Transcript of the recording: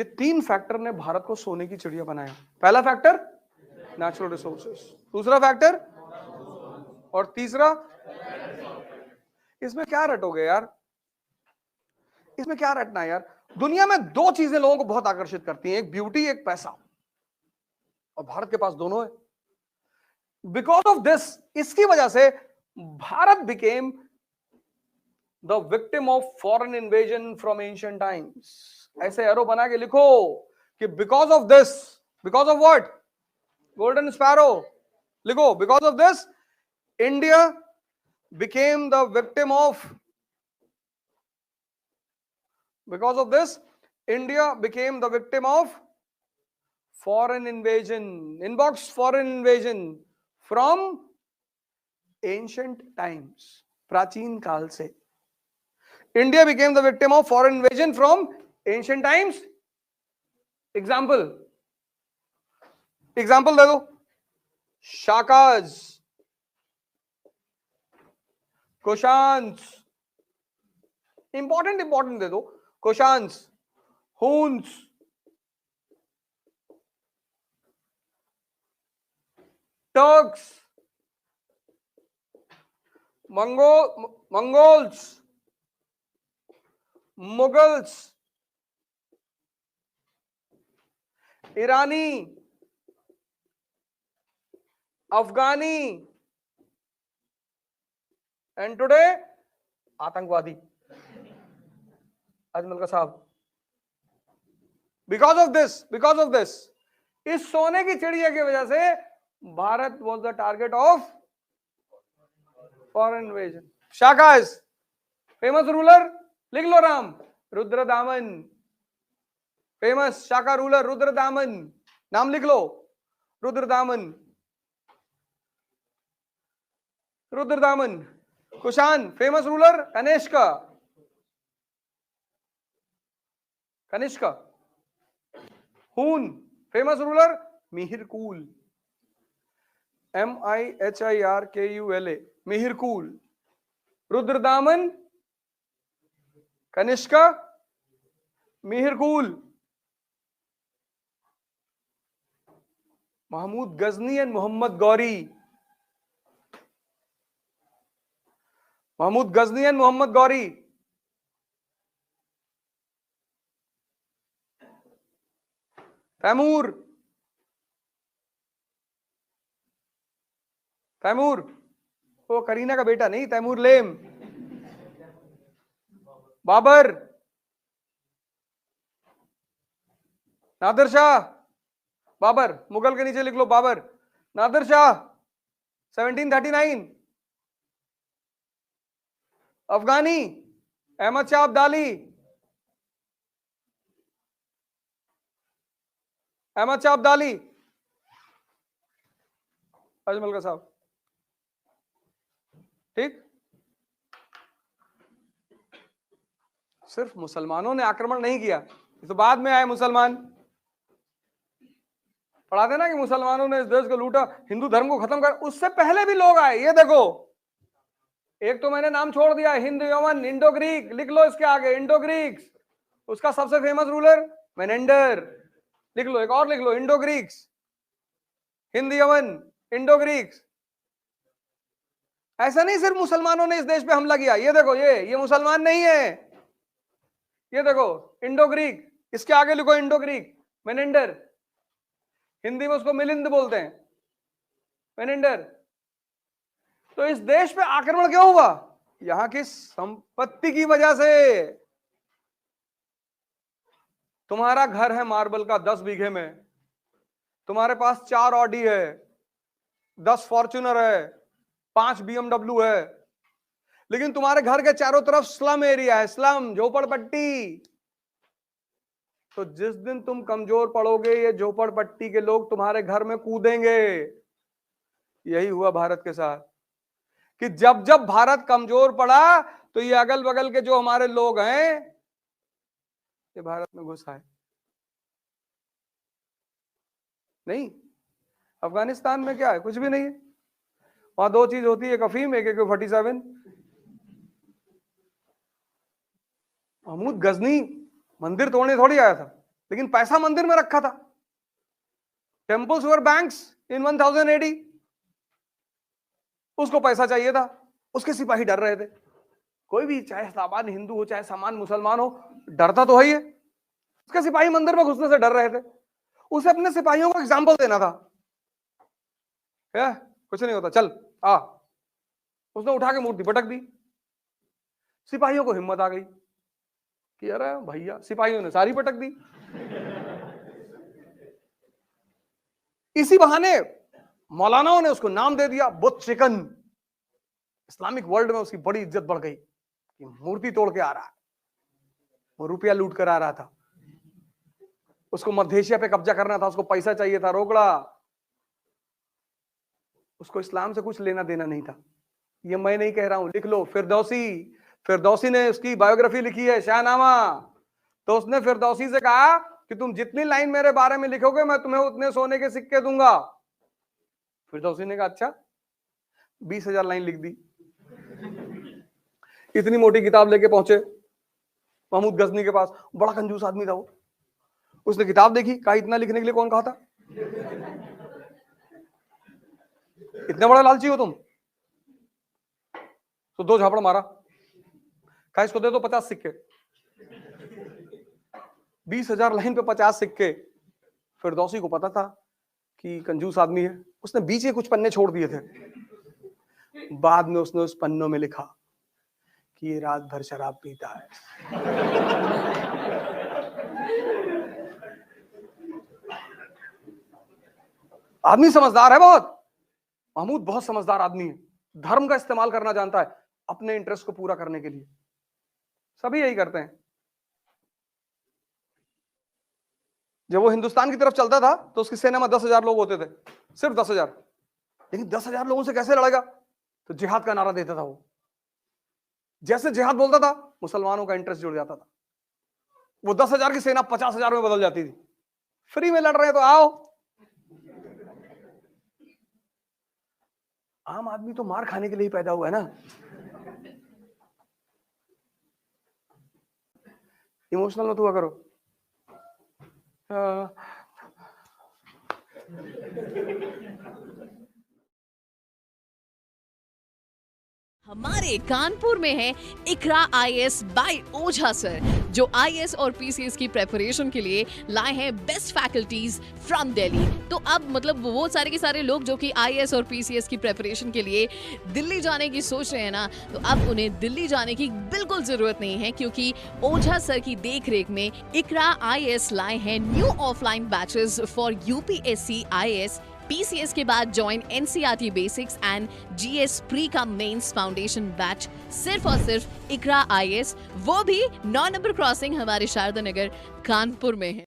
ये तीन फैक्टर ने भारत को सोने की चिड़िया बनाया। पहला फैक्टर नेचुरल रिसोर्सेस, दूसरा फैक्टर, और तीसरा, इसमें क्या रटोगे यार, इसमें क्या रटना है यार। दुनिया में दो चीजें लोगों को बहुत आकर्षित करती हैं, एक ब्यूटी, एक पैसा, और भारत के पास दोनों है। बिकॉज ऑफ दिस, इसकी वजह से Bharat became the victim of foreign invasion from ancient times. ऐसे एरो बना के लिखो कि because of this, because of what, golden sparrow लिखो, because of this India became the victim of, because of this India became the victim of foreign invasion, inbox foreign invasion from ancient times, प्राचीन काल से India became the victim of foreign invasion from ancient times। example दे दो, Shakas, Kushans, important दे दो, Kushans, Huns, Turks, Mongols, Mughals, ईरानी, अफगानी, and today आतंकवादी। अजमल का साहब, बिकॉज ऑफ दिस, इस सोने की चिड़िया की वजह से Bharat was the target of foreign invasion. Shakas, famous ruler, लिख लो राम, रुद्रदामन, फेमस शाका रूलर रुद्रदामन, नाम लिख लो, Rudradaman, Kushan, famous ruler Kanishka, Hun, famous ruler Mihirkul, MIHIRKULA, Mihirkul, Rudradaman, Kanishka, Mihirkul, Mahmud Ghazni and Mohammad Ghori, Taimur, वो करीना का बेटा नहीं, तैमूर लेम, बाबर, नादिर शाह, बाबर, मुगल के नीचे लिख लो बाबर, नादिर शाह 1739, अफगानी अहमद शाह अब्दाली, अजमल का साहब, ठीक। सिर्फ मुसलमानों ने आक्रमण नहीं किया, तो बाद में आए मुसलमान, पढ़ा देना कि मुसलमानों ने इस देश को लूटा, हिंदू धर्म को खत्म कर, उससे पहले भी लोग आए। ये देखो, एक तो मैंने नाम छोड़ दिया, हिंद यमन, इंडो ग्रीक, लिख लो इसके आगे, इंडो ग्रीक्स, उसका सबसे फेमस रूलर मेनेंडर, लिख लो, एक और लिख लो, इंडो ग्रीक्स, हिंद यमन, इंडो ग्रीक्स। ऐसा नहीं सिर्फ मुसलमानों ने इस देश पे हमला किया, ये देखो, ये मुसलमान नहीं है, ये देखो इंडो ग्रीक, इसके आगे लिखो इंडो ग्रीक, मेनेंडर, हिंदी में उसको मिलिंद बोलते हैं, मेनेंडर। तो इस देश पे आक्रमण क्यों हुआ? यहां की संपत्ति की वजह से। तुम्हारा घर है मार्बल का 10 बीघे में, तुम्हारे पास 4 ऑडी है, 10 फॉर्च्यूनर है, 5 BMW है, लेकिन तुम्हारे घर के चारों तरफ स्लम एरिया है, स्लम, झोपड़पट्टी। तो जिस दिन तुम कमजोर पड़ोगे, ये झोपड़पट्टी के लोग तुम्हारे घर में कूदेंगे। यही हुआ भारत के साथ कि जब जब भारत कमजोर पड़ा तो ये अगल बगल के जो हमारे लोग हैं, ये भारत में घुस आए। नहीं, अफगानिस्तान में क्या है? कुछ भी नहीं है। वहां 2 चीज होती है, एक अफीम, एक AK-47। महमूद गजनी मंदिर तोड़ने थोड़ी आया था, लेकिन पैसा मंदिर में रखा था। Temples were banks in 1000 AD। उसको पैसा चाहिए था, उसके सिपाही डर रहे थे। कोई भी, चाहे सामान्य हिंदू हो चाहे सामान्य मुसलमान हो, डरता तो है ही है। उसके सिपाही मंदिर में घुसने से डर रहे थे। उसे अपने सिपाहियों को एग्जाम्पल देना था, कुछ नहीं होता, चल आ। उसने उठा के मूर्ति पटक दी। सिपाहियों को हिम्मत आ गई कि अरे भैया, सिपाहियों ने सारी पटक दी। इसी बहाने मौलानाओं ने उसको नाम दे दिया बुत चिकन। इस्लामिक वर्ल्ड में उसकी बड़ी इज्जत बढ़ गई कि मूर्ति तोड़ के आ रहा है, वो रुपया लूट कर आ रहा था। उसको मध्य एशिया पे कब्जा करना था, उसको पैसा चाहिए था, रोकड़ा। उसको इस्लाम से कुछ लेना देना नहीं था। ये मैं नहीं कह रहा हूं, लिख लो। फिरदौसी ने उसकी बायोग्राफी लिखी है, शाहनामा। तो उसने फिरदौसी से कहा कि तुम जितनी लाइन मेरे बारे में लिखोगे मैं तुम्हें उतने सोने के सिक्के दूंगा। फिरदौसी ने कहा अच्छा। 20,000 लाइन लिख दी। इतनी मोटी किताब लेके पहुंचे महमूद गजनी के पास। बड़ा कंजूस आदमी था वो। उसने किताब देखी, कहा इतना लिखने के लिए कौन कहा था? इतने बड़ा लालची हो तुम? तो 2 झापड़ मारा। कहा इसको दे दो 50 सिक्के। 20,000 लाइन पे 50 सिक्के। फिरदौसी को पता था कि कंजूस आदमी है, उसने बीच के कुछ पन्ने छोड़ दिए थे। बाद में उसने उस पन्नों में लिखा कि ये रात भर शराब पीता है। आदमी समझदार है बहुत। महमूद बहुत समझदार आदमी है, धर्म का इस्तेमाल करना जानता है अपने इंटरेस्ट को पूरा करने के लिए। सभी यही करते हैं। जब वो हिंदुस्तान की तरफ चलता था तो उसकी सेना में 10,000 लोग होते थे, सिर्फ 10,000। लेकिन 10,000 लोगों से कैसे लड़ेगा? तो जिहाद का नारा देता था वो। जैसे जिहाद बोलता था, मुसलमानों का इंटरेस्ट जुड़ जाता था। वो 10,000 की सेना 50,000 में बदल जाती थी। फ्री में लड़ रहे हैं तो आओ। आम आदमी तो मार खाने के लिए ही पैदा हुआ है ना। इमोशनल मत हुआ करो। हमारे कानपुर में है इकरा IAS बाय ओझा सर, जो IAS और PCS की प्रेपरेशन के लिए लाए हैं बेस्ट फैकल्टीज फ्रॉम दिल्ली। तो अब मतलब वो सारे के सारे लोग जो कि IAS और PCS की प्रेपरेशन के लिए दिल्ली जाने की सोच रहे हैं ना, तो अब उन्हें दिल्ली जाने की बिल्कुल जरूरत नहीं है, क्योंकि ओझा सर की देखरेख में इकरा IAS लाए हैं new offline batches for UPSC IAS PCS के बाद join NCERT basics and GS pre का मेंस फाउंडेशन बैच सिर्फ और सिर्फ इकरा IAS, वो भी 9 नंबर क्रॉसिंग हमारे शारदा नगर कानपुर में है।